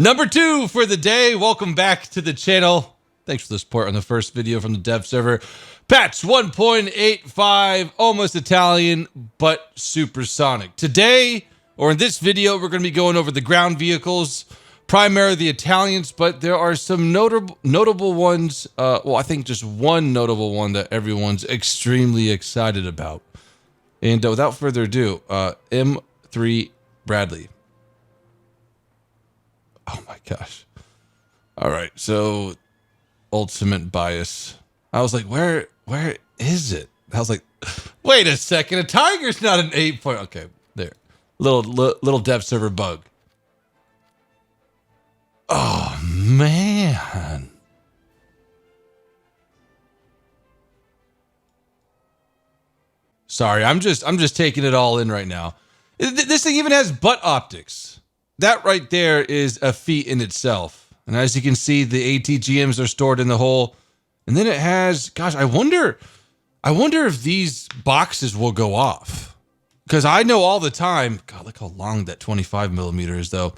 Number 2 for the day. Welcome back to the channel. Thanks for the support on the first video from the dev server. Patch 1.85, almost Italian, but supersonic. Today, or in this video, we're going to be going over the ground vehicles, primarily the Italians, but there are some notable ones. Well, I think just one notable one that everyone's extremely excited about. And without further ado, M3 Bradley. Oh my gosh. All right, so ultimate bias. I was like, where is it? I was like, wait a second, a tiger's not an 8 point. Okay, there. Little dev server bug. Oh man. Sorry, I'm just taking it all in right now. This thing even has butt optics. That right there is a feat in itself. And as you can see, the ATGMs are stored in the hole. And then it has, gosh, I wonder if these boxes will go off. Because I know all the time, God, look how long that 25mm is though.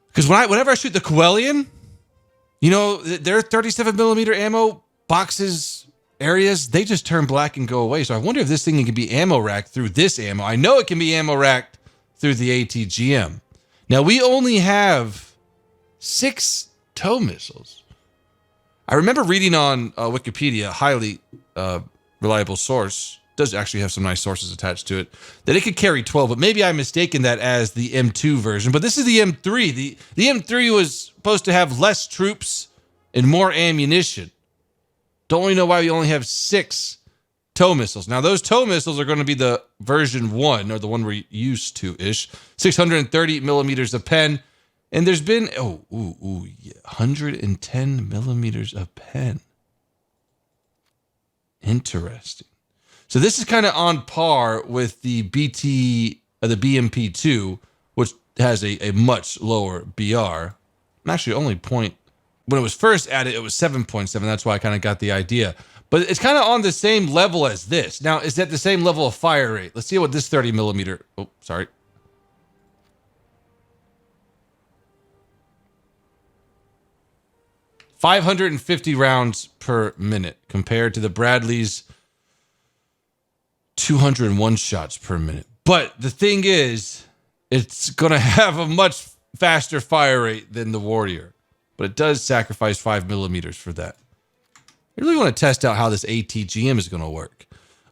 Because whenever I shoot the Coelian, you know, their 37mm ammo boxes, areas, they just turn black and go away. So I wonder if this thing can be ammo racked through this ammo. I know it can be ammo racked through the ATGM. Now, we only have 6 tow missiles. I remember reading on Wikipedia, highly reliable source, does actually have some nice sources attached to it, that it could carry 12, but maybe I'm mistaken that as the M2 version. But this is the M3. The M3 was supposed to have less troops and more ammunition. Don't we know why we only have 6 tow missiles? Now, those tow missiles are going to be the version 1, or the one we're used to-ish. 630mm of pen. And there's been, 110mm of pen. Interesting. So this is kind of on par with the BMP2, which has a much lower BR. I'm actually only when it was first added, it was 7.7. That's why I kind of got the idea. But it's kind of on the same level as this. Now, is that the same level of fire rate? Let's see what this 30mm. Oh, sorry. .550 rounds per minute compared to the Bradley's 201 shots per minute. But the thing is, it's going to have a much faster fire rate than the Warrior. But it does sacrifice 5mm for that. I really want to test out how this ATGM is going to work.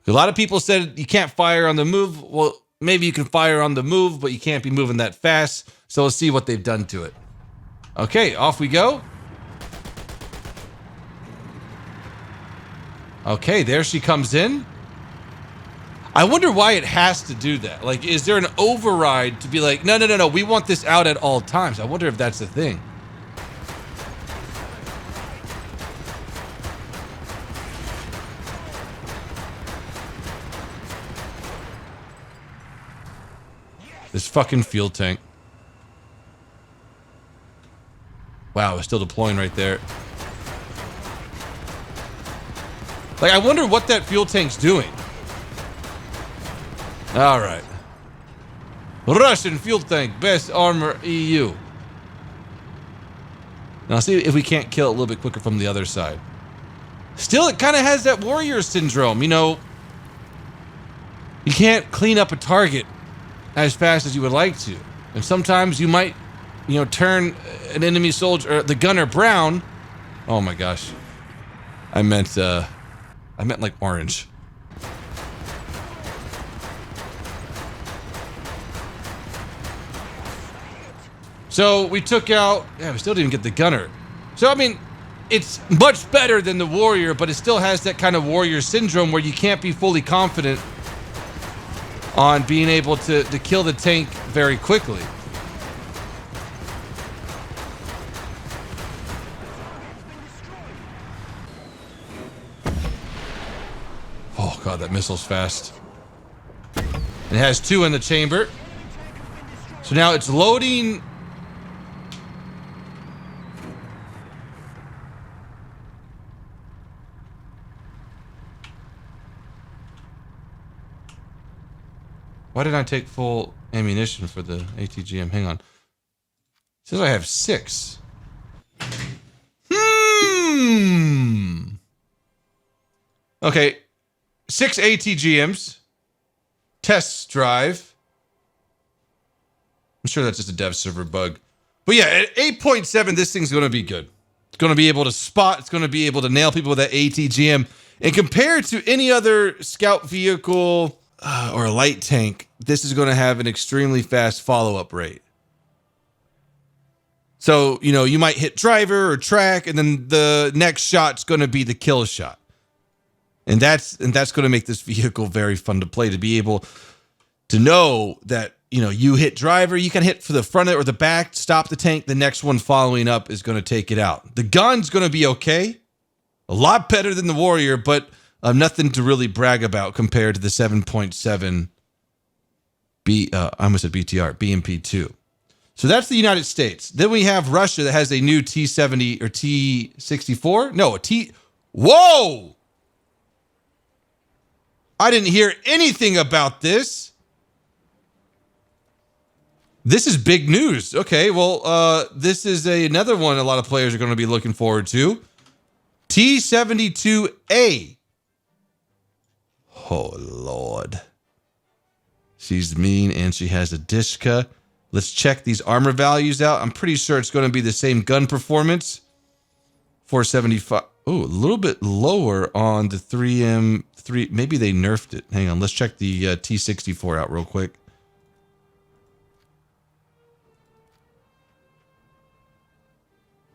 A lot of people said you can't fire on the move. Well, maybe you can fire on the move, but you can't be moving that fast. So we'll see what they've done to it. Okay, off we go. Okay, there she comes in. I wonder why it has to do that. Like, is there an override to be like, no, we want this out at all times? I wonder if that's the thing. This fucking fuel tank. Wow, it's still deploying right there. Like, I wonder what that fuel tank's doing. All right. Russian fuel tank, best armor EU. Now, see if we can't kill it a little bit quicker from the other side. Still, it kind of has that warrior syndrome. You know, you can't clean up a target as fast as you would like to. And sometimes you might, turn an enemy soldier, or the gunner brown. Oh my gosh. I meant like orange. So we took out, we still didn't get the gunner. So, I mean, it's much better than the warrior, but it still has that kind of warrior syndrome where you can't be fully confident on being able to kill the tank very quickly. Oh god, that missile's fast. It has 2 in the chamber. So now it's loading. Why did I take full ammunition for the ATGM? Hang on. Says I have 6. Okay. 6 ATGMs. Test drive. I'm sure that's just a dev server bug. But yeah, at 8.7, this thing's going to be good. It's going to be able to spot. It's going to be able to nail people with that ATGM. And compared to any other scout vehicle or a light tank, this is going to have an extremely fast follow-up rate. So, you know, you might hit driver or track, and then the next shot's going to be the kill shot. And that's going to make this vehicle very fun to play, to be able to know that, you know, you hit driver, you can hit for the front or the back, stop the tank, the next one following up is going to take it out. The gun's going to be okay. A lot better than the Warrior, but nothing to really brag about compared to the 7.7 I almost said BTR, BMP2. So that's the United States. Then we have Russia that has a new T-70 or T-64. No, Whoa! I didn't hear anything about this. This is big news. Okay, well, this is another one a lot of players are going to be looking forward to. T-72A. Oh, Lord. She's mean, and she has a Dishka. Let's check these armor values out. I'm pretty sure it's going to be the same gun performance. 475. Oh, a little bit lower on the 3M3. Maybe they nerfed it. Hang on. Let's check the T-64 out real quick.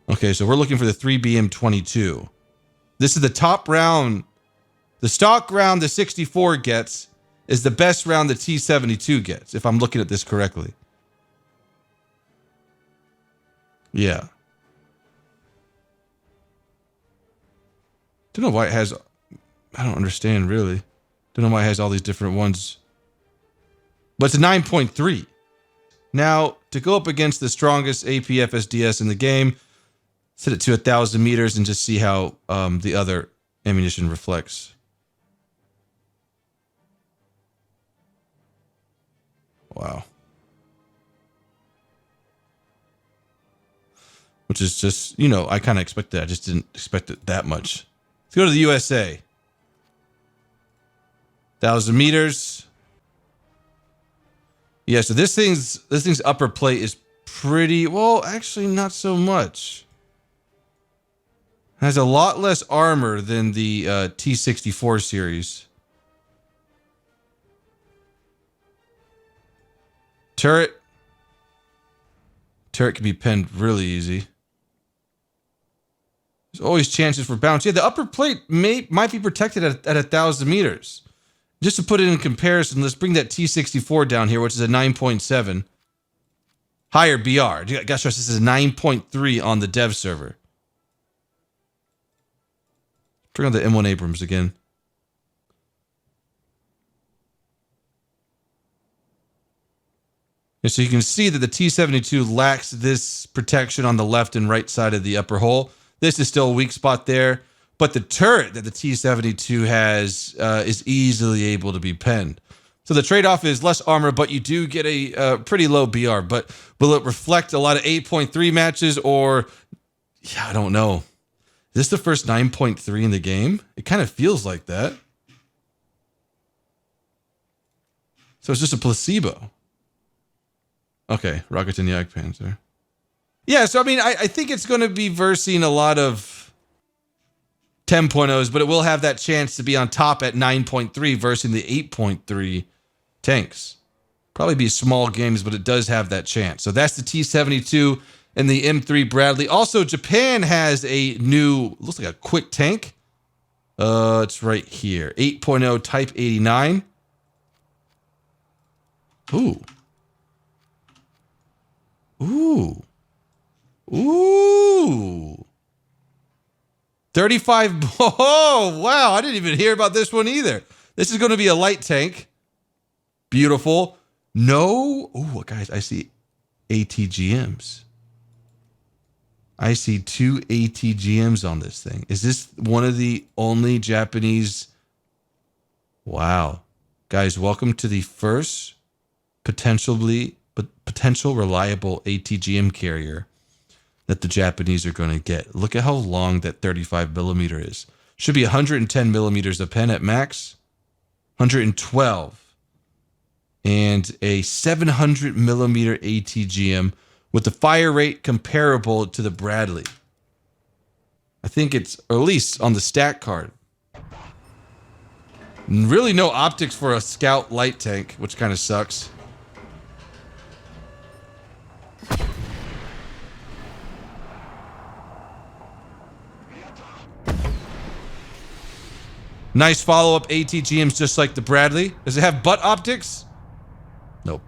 Okay, so we're looking for the 3BM22. This is the top round. The stock round the 64 gets is the best round the T-72 gets, if I'm looking at this correctly. Yeah. Don't know why it has... I don't understand, really. Don't know why it has all these different ones. But it's a 9.3. Now, to go up against the strongest APFSDS in the game, set it to 1,000 meters and just see how the other ammunition reflects. Wow. Which is just, you know, I kind of expected that. I just didn't expect it that much. Let's go to the USA. 1,000 meters. Yeah, so this thing's upper plate is pretty, well, actually not so much. Has a lot less armor than the T-64 series. Turret can be pinned really easy. There's always chances for bounce. Yeah, the upper plate might be protected at 1,000 meters. Just to put it in comparison, let's bring that T-64 down here, which is a 9.7. Higher BR. Gotta stress, this is a 9.3 on the dev server. Bring on the M1 Abrams again. And so you can see that the T-72 lacks this protection on the left and right side of the upper hull. This is still a weak spot there. But the turret that the T-72 has is easily able to be penned. So the trade-off is less armor, but you do get a pretty low BR. But will it reflect a lot of 8.3 matches or... Yeah, I don't know. Is this the first 9.3 in the game? It kind of feels like that. So it's just a placebo. Okay, Rocket and Yak Panzer. Yeah, so I mean, I think it's going to be versing a lot of 10.0s, but it will have that chance to be on top at 9.3 versing the 8.3 tanks. Probably be small games, but it does have that chance. So that's the T-72 and the M3 Bradley. Also, Japan has a new, looks like a quick tank. It's right here. 8.0 Type 89. Ooh. Ooh. Ooh. 35. Oh, wow. I didn't even hear about this one either. This is going to be a light tank. Beautiful. No. Oh, guys, I see ATGMs. I see 2 ATGMs on this thing. Is this one of the only Japanese? Wow. Guys, welcome to the first, potentially potential reliable ATGM carrier that the Japanese are going to get. Look at how long that 35 millimeter is. Should be 110 millimeters of pen at max, 112, and a 700 millimeter ATGM with the fire rate comparable to the Bradley. I think it's, or at least on the stat card. Really no optics for a Scout light tank, which kind of sucks. Nice follow-up ATGMs just like the Bradley. Does it have butt optics? Nope.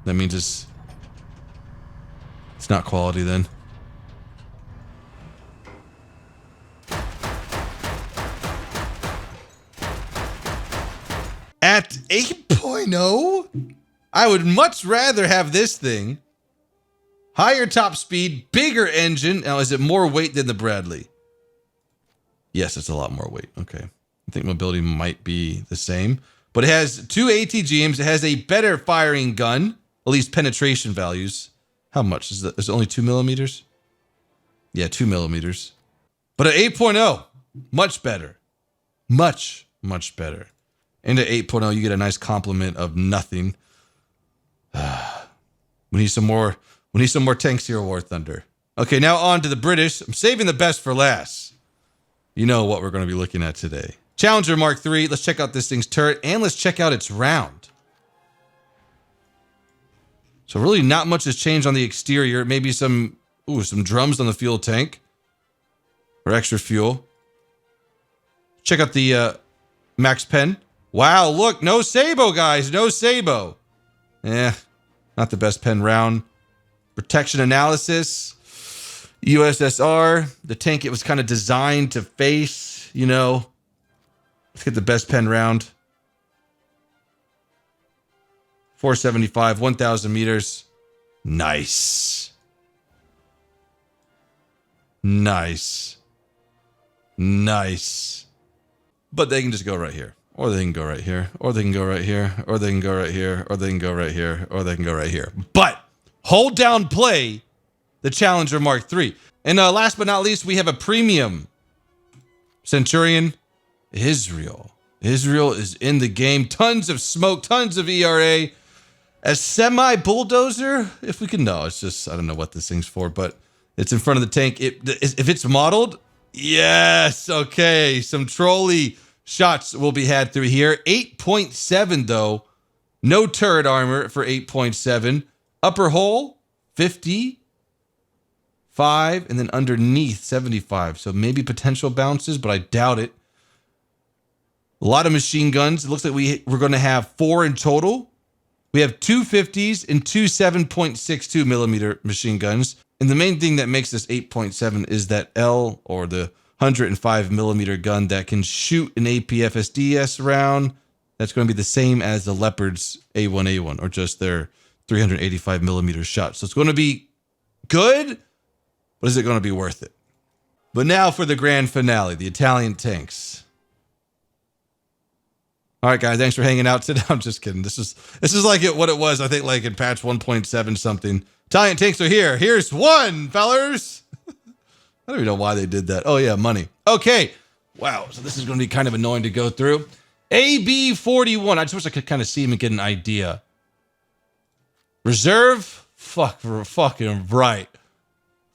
That means it's not quality then. At 8.0, I would much rather have this thing. Higher top speed, bigger engine. Now, is it more weight than the Bradley? Yes, it's a lot more weight. Okay. I think mobility might be the same. But it has 2 ATGMs. It has a better firing gun, at least penetration values. How much? Is it only 2 millimeters? Yeah, 2 millimeters. But at 8.0, much better. Much, much better. And at 8.0, you get a nice complement of nothing. We need some more tanks here, War Thunder. Okay, now on to the British. I'm saving the best for last. You know what we're going to be looking at today. Challenger Mark III. Let's check out this thing's turret, and let's check out its round. So really not much has changed on the exterior. Maybe some drums on the fuel tank. Or extra fuel. Check out the max pen. Wow, look, no Sabo, guys. No Sabo. Not the best pen round. Protection analysis. USSR. The tank it was kind of designed to face, you know. Let's get the best pen round. 475, 1,000 meters. Nice. Nice. Nice. But they can just go right here. Or they can go right here. Or they can go right here. Or they can go right here. Or they can go right here. Or they can go right here. But hold down play the Challenger Mark III. And last but not least, we have a premium Centurion. Israel. Israel is in the game. Tons of smoke, tons of ERA. A semi-bulldozer, if we can know. It's just, I don't know what this thing's for, but it's in front of the tank. If it's modeled, yes, okay. Some trolley shots will be had through here. 8.7, though. No turret armor for 8.7. Upper hole, 50. 5, and then underneath, 75. So maybe potential bounces, but I doubt it. A lot of machine guns. It looks like we're going to have 4 in total. We have 2 50s and 2 7.62 millimeter machine guns. And the main thing that makes this 8.7 is that L, or the 105 millimeter gun that can shoot an APFSDS round. That's going to be the same as the Leopard's A1A1, or just their 385 millimeter shot. So it's going to be good, but is it going to be worth it? But now for the grand finale, the Italian tanks. All right, guys, thanks for hanging out today. I'm just kidding. This is like what it was, I think, like in patch 1.7 something. Italian tanks are here. Here's one, fellers. I don't even know why they did that. Oh, yeah, money. Okay. Wow. So this is going to be kind of annoying to go through. AB41. I just wish I could kind of see him and get an idea. Reserve? Fucking right.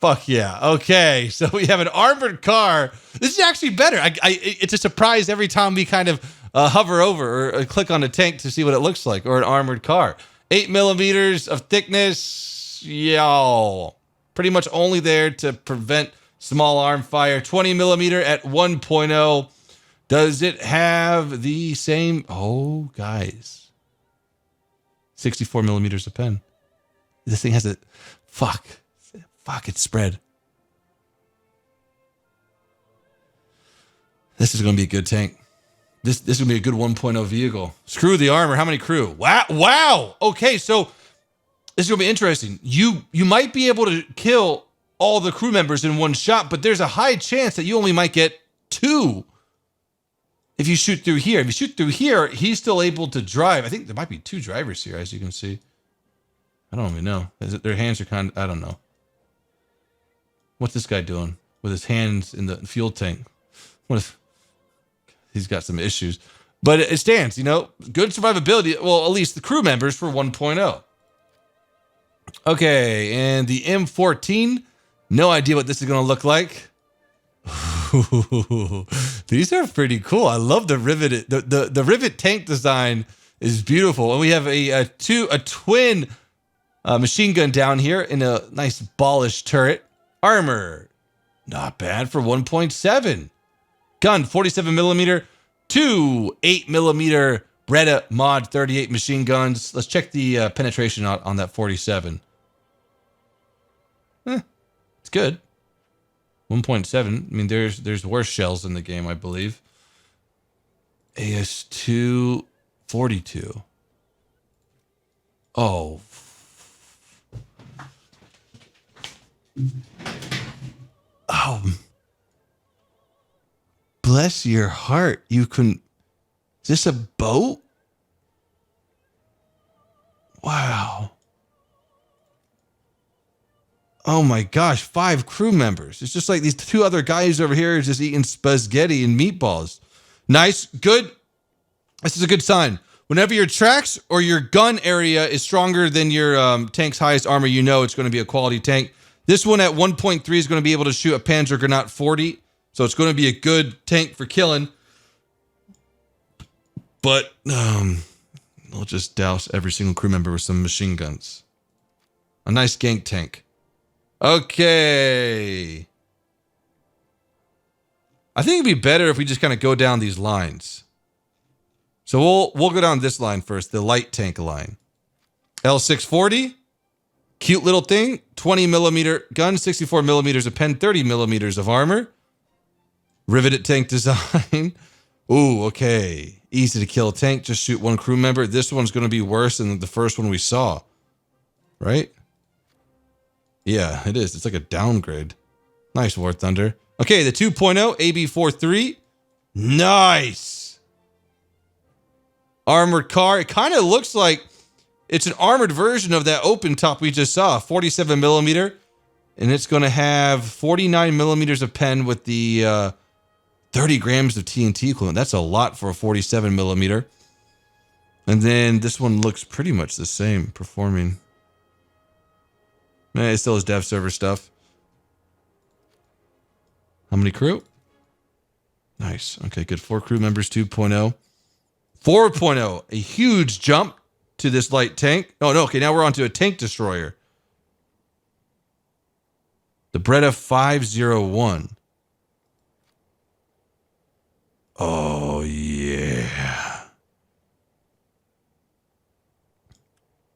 Fuck yeah. Okay. So we have an armored car. This is actually better. It's a surprise every time we kind of hover over or click on a tank to see what it looks like, or an armored car. 8 millimeters of thickness. Yo. Pretty much only there to prevent small arm fire. 20 millimeter at 1.0. Does it have the same? Oh, guys. 64 millimeters of pen. This thing has a... Fuck, it's spread. This is going to be a good tank. This is going to be a good 1.0 vehicle. Screw the armor. How many crew? Wow. Okay, so this is going to be interesting. You might be able to kill all the crew members in one shot, but there's a high chance that you only might get 2 if you shoot through here. If you shoot through here, he's still able to drive. I think there might be 2 drivers here, as you can see. I don't even know. Is it, their hands are kind of, I don't know. What's this guy doing with his hands in the fuel tank? What if he's got some issues? But it stands, you know, good survivability. Well, at least the crew members for 1.0. Okay, and the M14. No idea what this is going to look like. These are pretty cool. I love the rivet. The rivet tank design is beautiful, and we have a twin machine gun down here in a nice ballish turret. Armor, not bad for 1.7. Gun, 47 millimeter. Two 8 millimeter Beretta Mod 38 machine guns. Let's check the penetration on that 47. It's good. 1.7. I mean, there's worse shells in the game, I believe. AS2 42. Oh. Oh. Bless your heart. You can. Is this a boat? Wow. Oh my gosh, 5 crew members. It's just like these 2 other guys over here just eating spaghetti and meatballs. Nice, good. This is a good sign. Whenever your tracks or your gun area is stronger than your tank's highest armor, you know it's going to be a quality tank. This one at 1.3 is going to be able to shoot a Panzer Granat 40. So it's going to be a good tank for killing. But we'll just douse every single crew member with some machine guns. A nice gank tank. Okay. I think it'd be better if we just kind of go down these lines. So we'll go down this line first, the light tank line. L640, cute little thing, 20 millimeter gun, 64 millimeters of pen, 30 millimeters of armor. Riveted tank design. Ooh, okay. Easy to kill tank, just shoot 1 crew member. This one's going to be worse than the first one we saw. Right? Yeah, it is. It's like a downgrade. Nice, War Thunder. Okay, the 2.0 AB43. Nice. Armored car. It kind of looks like it's an armored version of that open top we just saw. 47 millimeter. And it's going to have 49 millimeters of pen with the 30 grams of TNT equivalent. That's a lot for a 47 millimeter. And then this one looks pretty much the same performing. It still has dev server stuff. How many crew? Nice. Okay, good. 4 crew members, 2.0. 4.0, a huge jump to this light tank. Oh, no. Okay, now we're on to a tank destroyer. The Beretta 501. Oh, yeah.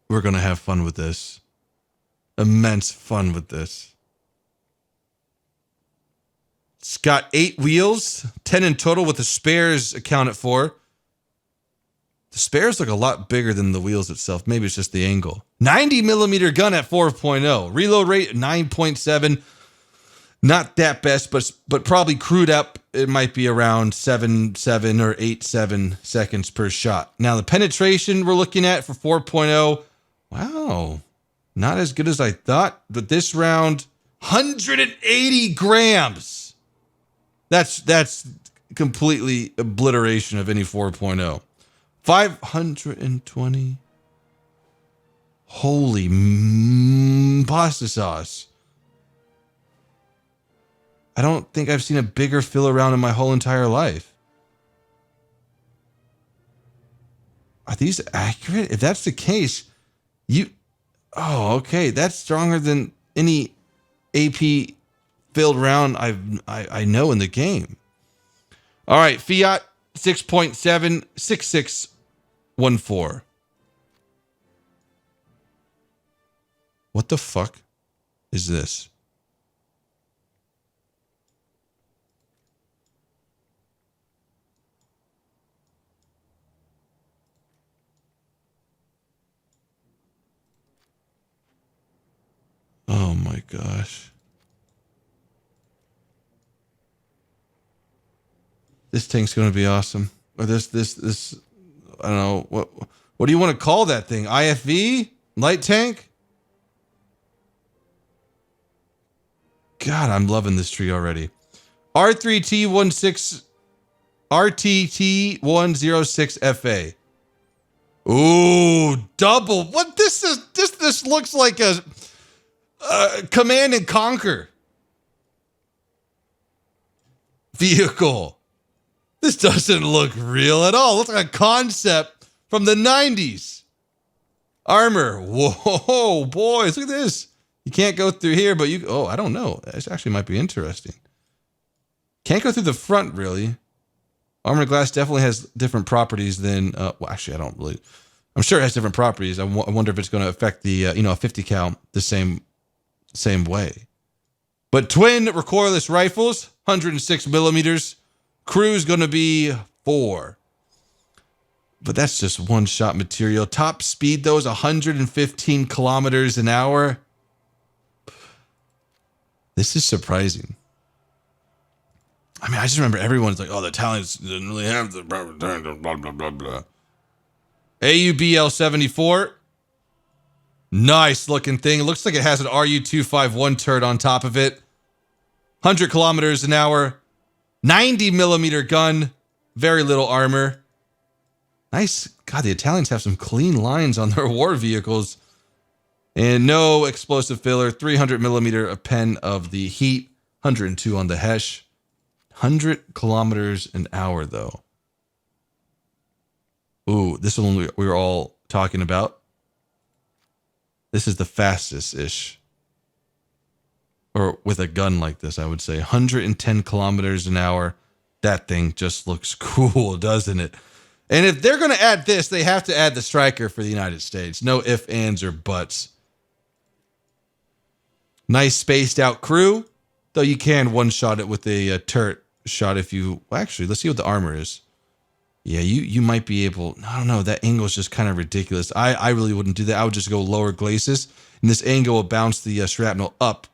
We're going to have fun with this. Immense fun with this. It's got 8 wheels, 10 in total with the spares accounted for. The spares look a lot bigger than the wheels itself. Maybe it's just the angle. 90 millimeter gun at 4.0. Reload rate 9.7. Not that best, but probably crewed up. It might be around 7.7 or 8.7 seconds per shot. Now the penetration we're looking at for 4.0. Wow. Not as good as I thought, but this round, 180 grams. That's completely obliteration of any 4.0. 520. Holy pasta sauce. I don't think I've seen a bigger fill around in my whole entire life. Are these accurate? If that's the case, oh, okay. That's stronger than any AP filled round I know in the game. All right, Fiat 6.7 6614. What the fuck is this? Oh my gosh. This tank's going to be awesome. Or this I don't know what do you want to call that thing? IFV? Light tank? God, I'm loving this tree already. R3T16 RTT106FA. Ooh, double. What this is? This looks like a Command and Conquer vehicle. This doesn't look real at all. It looks like a concept from the 90s. Armor. Whoa, boys, look at this. You can't go through here, but you... Oh, I don't know. This actually might be interesting. Can't go through the front, really. Armored glass definitely has different properties than... well, actually, I don't really... I'm sure it has different properties. I wonder if it's going to affect the, a 50 cal the same way. But twin recoilless rifles, 106 millimeters. Crew's going to be 4. But that's just one-shot material. Top speed, though, is 115 kilometers an hour. This is surprising. I mean, I just remember everyone's like, oh, the Italians didn't really have the blah, blah, blah, blah. AUBL 74. Nice looking thing. It looks like it has an RU-251 turret on top of it. 100 kilometers an hour. 90 millimeter gun. Very little armor. Nice. God, the Italians have some clean lines on their war vehicles. And no explosive filler. 300 millimeter a pen of the heat. 102 on the Hesh. 100 kilometers an hour, though. Ooh, this one we were all talking about. This is the fastest-ish. Or with a gun like this, I would say. 110 kilometers an hour. That thing just looks cool, doesn't it? And if they're going to add this, they have to add the Striker for the United States. No ifs, ands, or buts. Nice spaced-out crew. Though you can one-shot it with a turret shot if you... Well, actually, let's see what the armor is. Yeah, you might be able... I don't know. That angle is just kind of ridiculous. I really wouldn't do that. I would just go lower glacis. And this angle will bounce the shrapnel up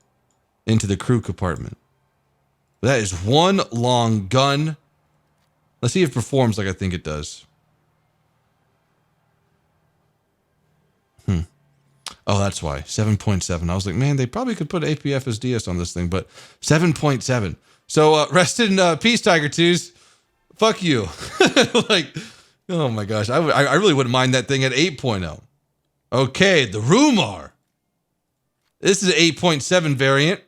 into the crew compartment. That is one long gun. Let's see if it performs like I think it does. Oh, that's why. 7.7. I was like, man, they probably could put APFSDS on this thing, but 7.7. So rest in peace, Tiger 2s. Fuck you. Like, oh my gosh. I really wouldn't mind that thing at 8.0. Okay, the Rumar. This is an 8.7 variant.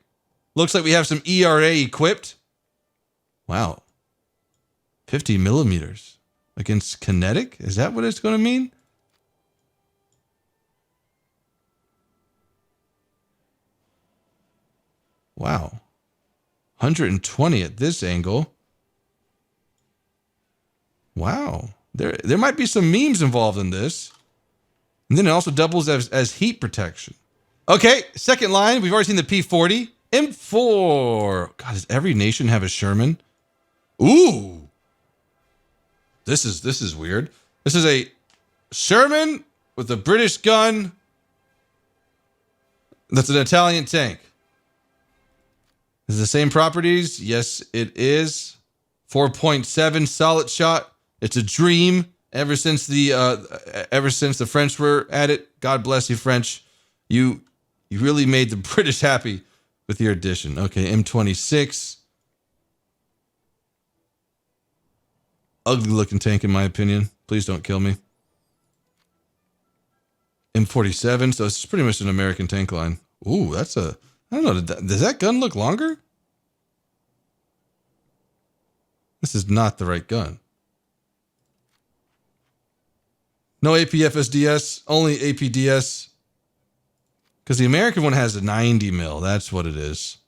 Looks like we have some ERA equipped. Wow. 50 millimeters against kinetic? Is that what it's going to mean? Wow. 120 at this angle. Wow. There might be some memes involved in this. And then it also doubles as heat protection. Okay, second line. We've already seen the P40. M4. God, does every nation have a Sherman? Ooh. This is weird. This is a Sherman with a British gun. That's an Italian tank. Is it the same properties? Yes, it is. 4.7 solid shot. It's a dream ever since the French were at it. God bless you, French. You really made the British happy with your addition. Okay, M26. Ugly looking tank in my opinion. Please don't kill me. M47. So it's pretty much an American tank line. Ooh, that's a... I don't know. Does that gun look longer? This is not the right gun. No APFSDS, only APDS. Because the American one has a 90 mil. That's what it is.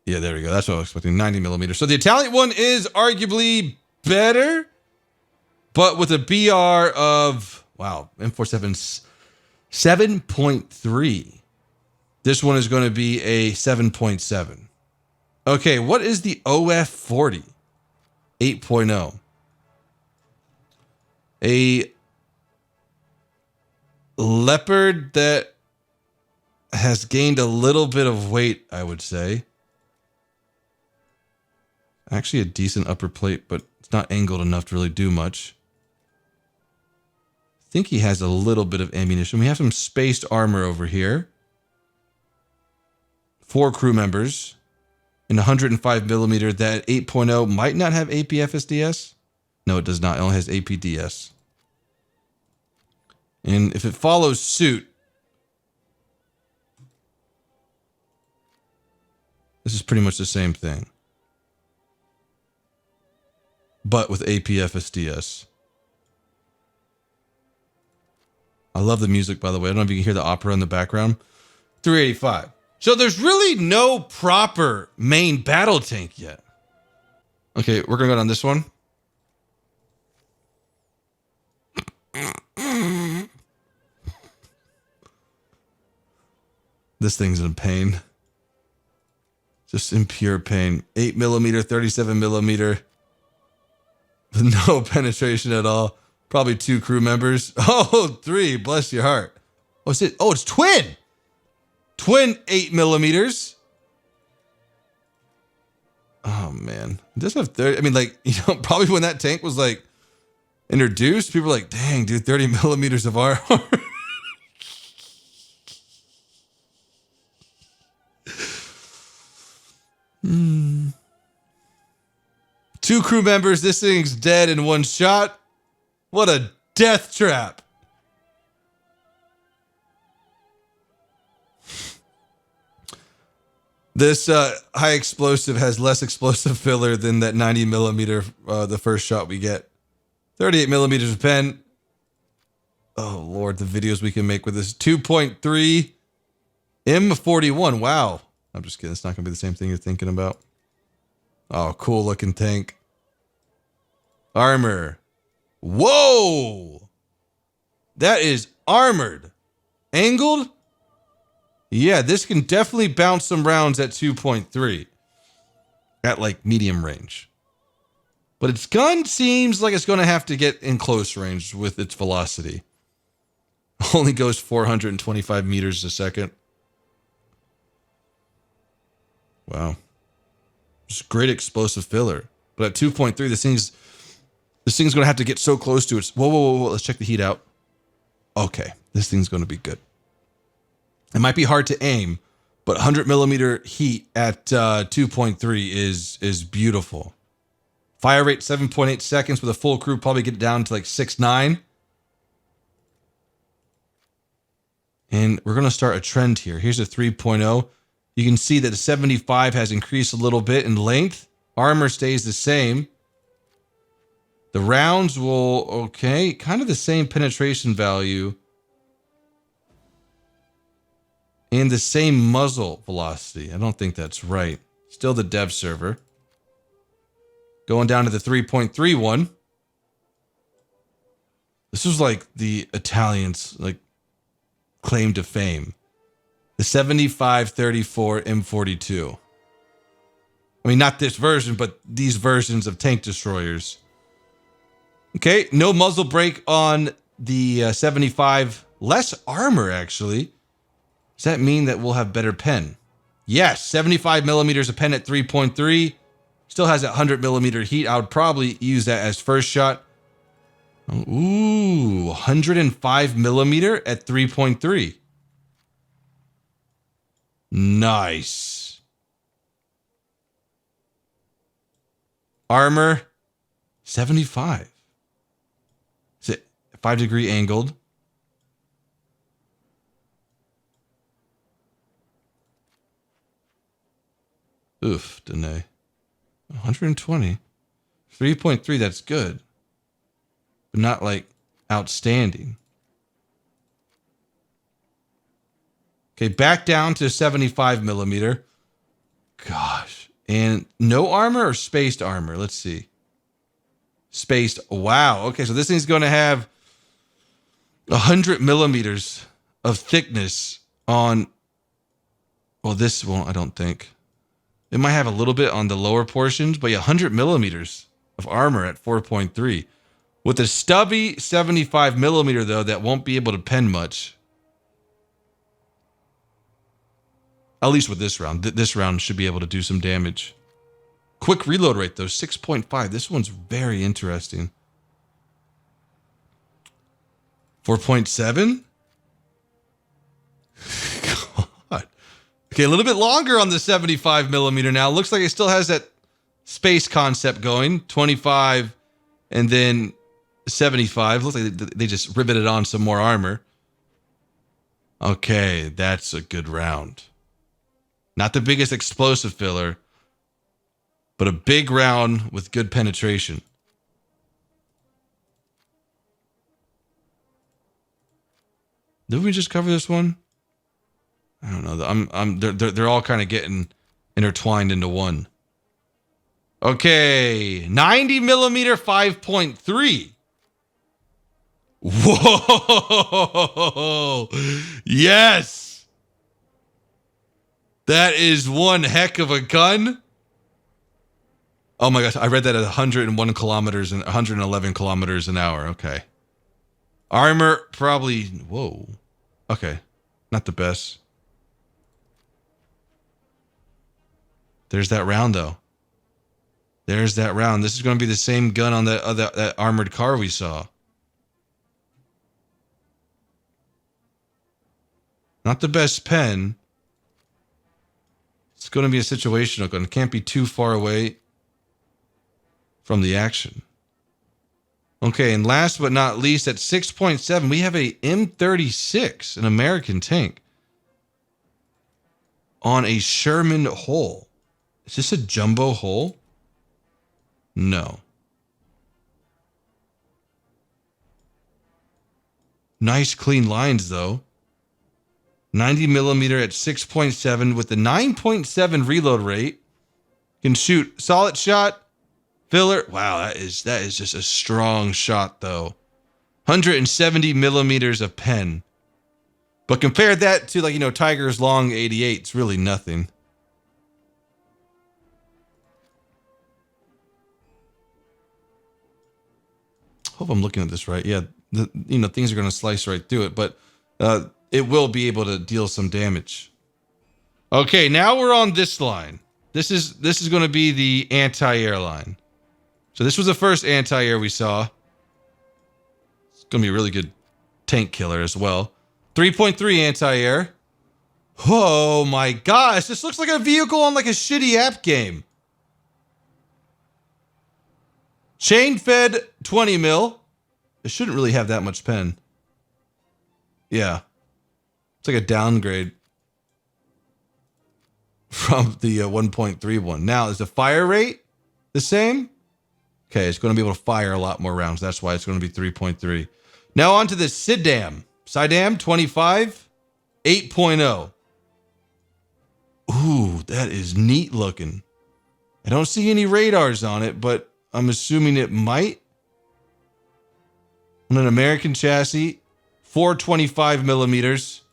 Yeah, there we go. That's what I was expecting. 90 millimeters. So the Italian one is arguably better, but with a BR of, wow, M47's 7.3. This one is going to be a 7.7. Okay, what is the OF40? 8.0. A Leopard that has gained a little bit of weight, I would say. Actually, a decent upper plate, but it's not angled enough to really do much. I think he has a little bit of ammunition. We have some spaced armor over here. 4 crew members. And 105 millimeter, that 8.0 might not have APFSDS. No, it does not. It only has APDS. And if it follows suit, this is pretty much the same thing, but with APFSDS. I love the music, by the way. I don't know if you can hear the opera in the background. 385. So there's really no proper main battle tank yet. Okay, we're going to go down this one. This thing's in pain. Just in pure pain. 8 millimeter, 37 millimeter. With no penetration at all. Probably 2 crew members. Oh, 3. Bless your heart. Oh, is it? Oh, it's twin. Twin 8 millimeters. Oh, man. It does have 30. I mean, like, you know, probably when that tank was like introduced, people were like, dang, dude, 30 millimeters of armor. Hmm. 2 crew members. This thing's dead in one shot. What a death trap. This high explosive has less explosive filler than that 90 millimeter, the first shot we get. 38 millimeters of pen. Oh, Lord, the videos we can make with this. 2.3 M41. Wow. I'm just kidding. It's not going to be the same thing you're thinking about. Oh, cool looking tank. Armor. Whoa. That is armored. Angled? Yeah, this can definitely bounce some rounds at 2.3. At like medium range. But its gun seems like it's going to have to get in close range with its velocity. Only goes 425 meters a second. Wow. Just great explosive filler. But at 2.3, this thing's going to have to get so close to its... Whoa. Let's check the heat out. Okay. This thing's going to be good. It might be hard to aim, but 100 millimeter heat at 2.3 is beautiful. Fire rate 7.8 seconds with a full crew, probably get it down to like 6.9. And we're going to start a trend here. Here's a 3.0. You can see that the 75 has increased a little bit in length. Armor stays the same. The rounds will, okay, kind of the same penetration value. And the same muzzle velocity. I don't think that's right. Still the dev server. Going down to the 3.31. This was like the Italians' like claim to fame. The 7534 M42. I mean, not this version, but these versions of tank destroyers. Okay, no muzzle brake on the 75. Less armor, actually. Does that mean that we'll have better pen? Yes, 75 millimeters of pen at 3.3. Still has that 100 millimeter heat. I would probably use that as first shot. Ooh, 105 millimeter at 3.3. Nice. Armor, 75. Is it 5-degree angled? Oof, Danae. 120. 3.3, that's good. But not like outstanding. Okay, back down to 75 millimeter. Gosh. And no armor or spaced armor? Let's see. Spaced. Wow. Okay, so this thing's going to have 100 millimeters of thickness on... Well, this won't, I don't think. It might have a little bit on the lower portions, but yeah, 100 millimeters of armor at 4.3. With a stubby 75 millimeter, though, that won't be able to pen much. At least with this round. This round should be able to do some damage. Quick reload rate, though, 6.5. This one's very interesting. 4.7? God. Okay, a little bit longer on the 75 millimeter now. Looks like it still has that space concept going. 25 and then 75. Looks like they just riveted on some more armor. Okay, that's a good round. Not the biggest explosive filler, but a big round with good penetration. Did we just cover this one? I don't know. They're all kind of getting intertwined into one. Okay, 90 millimeter 5.3. Whoa! Yes! That is one heck of a gun. Oh my gosh, I read that at 101 kilometers and 111 kilometers an hour. Okay. Armor, probably, whoa. Okay, not the best. There's that round, though. There's that round. This is going to be the same gun on that armored car we saw. Not the best pen. It's going to be a situational gun. It can't be too far away from the action. Okay, and last but not least, at 6.7, we have a M36, an American tank, on a Sherman hull. Is this a jumbo hull? No. Nice clean lines, though. 90 millimeter at 6.7 with the 9.7 reload rate. Can shoot solid shot. Filler. Wow, that is just a strong shot, though. 170 millimeters of pen. But compare that to, like, Tiger's long 88. It's really nothing. Hope I'm looking at this right. Yeah, things are going to slice right through it, but it will be able to deal some damage. Okay, now we're on this line. This is going to be the anti-air line. So this was the first anti-air we saw. It's going to be a really good tank killer as well. 3.3 anti-air. Oh my gosh, this looks like a vehicle on like a shitty app game. Chain fed 20 mil. It shouldn't really have that much pen. Yeah. It's like a downgrade from the 1.31. Now, is the fire rate the same? Okay, it's going to be able to fire a lot more rounds. That's why it's going to be 3.3. Now on to the SIDAM. SIDAM 25, 8.0. Ooh, that is neat looking. I don't see any radars on it, but I'm assuming it might. On an American chassis, 425 millimeters.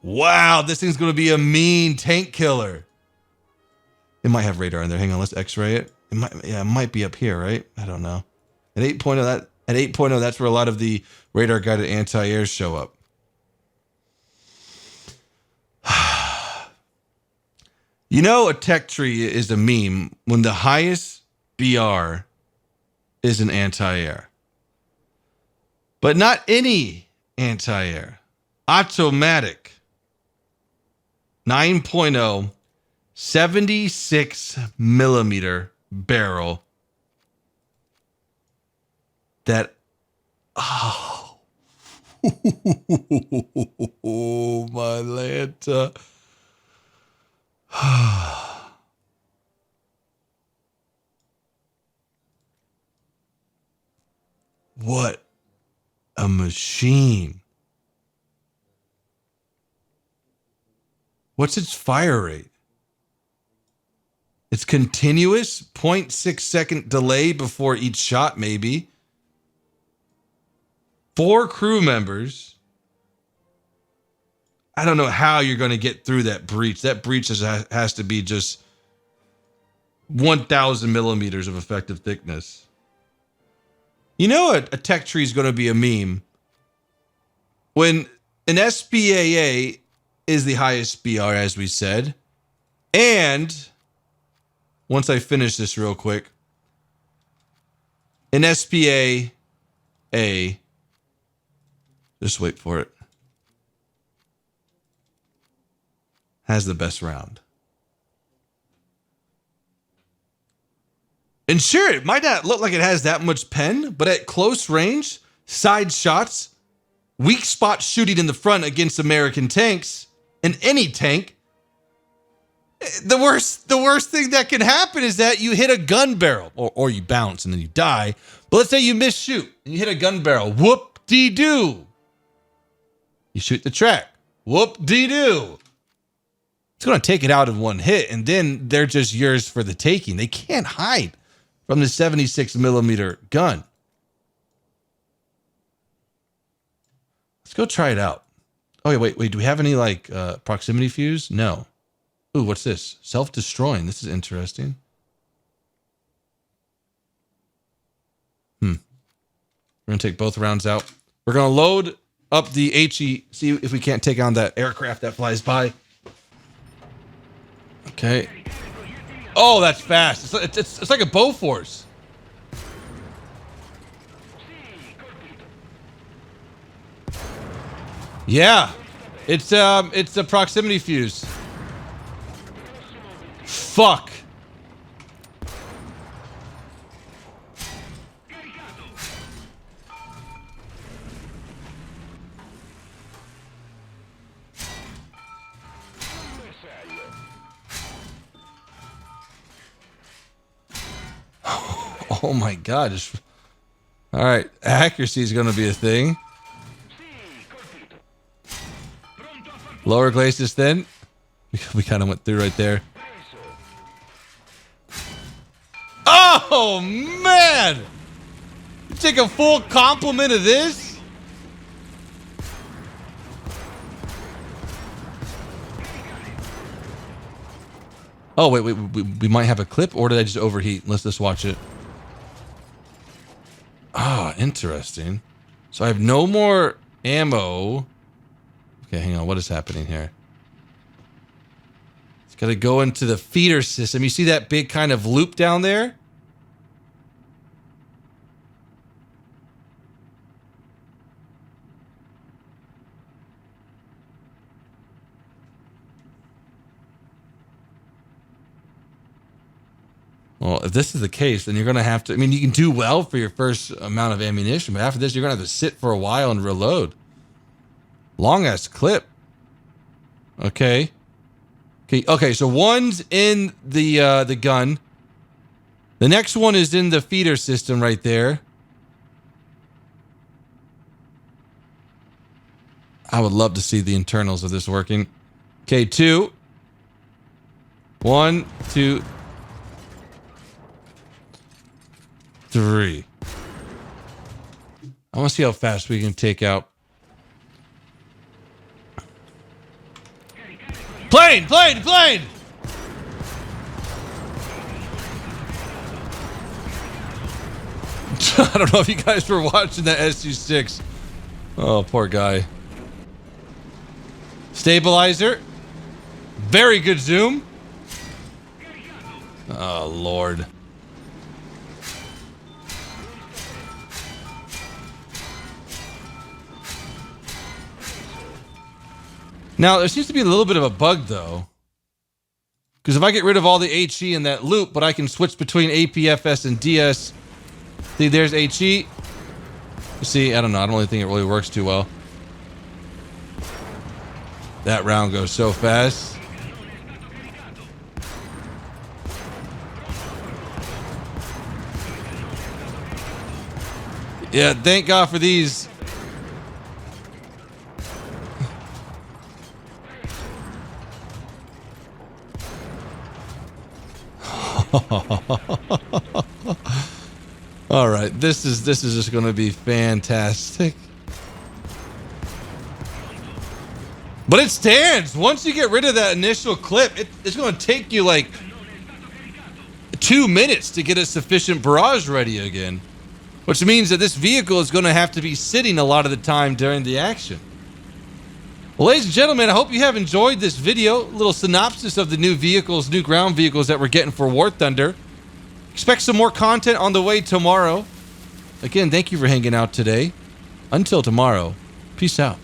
Wow, this thing's going to be a mean tank killer. It might have radar in there. Hang on, let's X-ray it. It might be up here, right? I don't know. At 8.0, that's where a lot of the radar guided anti-airs show up. A tech tree is a meme when the highest BR is an anti-air. But not any anti-air. OTOMATIC 9.0 76 millimeter barrel that, oh my Lanta. What a machine. What's its fire rate? It's continuous, 0.6 second delay before each shot, maybe. 4 crew members. I don't know how you're going to get through that breach. That breach has to be just 1,000 millimeters of effective thickness. A tech tree is going to be a meme when an SPAA is the highest BR, as we said. And once I finish this real quick, an SPAA, just wait for it. has the best round. And sure, it might not look like it has that much pen, but at close range, side shots, weak spot shooting in the front against American tanks, and any tank, the worst thing that can happen is that you hit a gun barrel, or you bounce and then you die. But let's say you miss shoot and you hit a gun barrel. Whoop-dee-doo. You shoot the track. Whoop-dee-doo. It's going to take it out in one hit, and then they're just yours for the taking. They can't hide from the 76 millimeter gun. Let's go try it out. Oh, wait. Do we have any like proximity fuse? No. Ooh, what's this? Self-destroying. This is interesting. We're going to take both rounds out. We're going to load up the HE, see if we can't take on that aircraft that flies by. Okay. Oh, that's fast. It's like a Bofors. Yeah. It's a proximity fuse. Fuck. Oh my god. All right, accuracy is going to be a thing. Lower glacis then. We kind of went through right there. Oh man! You take a full complement of this? Oh wait, we might have a clip, or did I just overheat? Let's just watch it. Ah, interesting. So I have no more ammo. Okay, hang on. What is happening here? It's got to go into the feeder system. You see that big kind of loop down there? Well, if this is the case, then you're going to have to... I mean, you can do well for your first amount of ammunition, but after this, you're going to have to sit for a while and reload. Long-ass clip. Okay. Okay, so one's in the gun. The next one is in the feeder system right there. I would love to see the internals of this working. Okay, 2. 1, 2... 3. I want to see how fast we can take out. Plane! I don't know if you guys were watching that SU-6. Oh, poor guy. Stabilizer. Very good zoom. Oh, Lord. Now, there seems to be a little bit of a bug, though. Because if I get rid of all the HE in that loop, but I can switch between APFS and DS. See, there's HE. You see, I don't know. I don't really think it really works too well. That round goes so fast. Yeah, thank God for these. All right, this is just going to be fantastic. But it stands. Once you get rid of that initial clip, it's going to take you like 2 minutes to get a sufficient barrage ready again, which means that this vehicle is going to have to be sitting a lot of the time during the action. Well, ladies and gentlemen, I hope you have enjoyed this video. A little synopsis of the new vehicles, new ground vehicles that we're getting for War Thunder. Expect some more content on the way tomorrow. Again, thank you for hanging out today. Until tomorrow, peace out.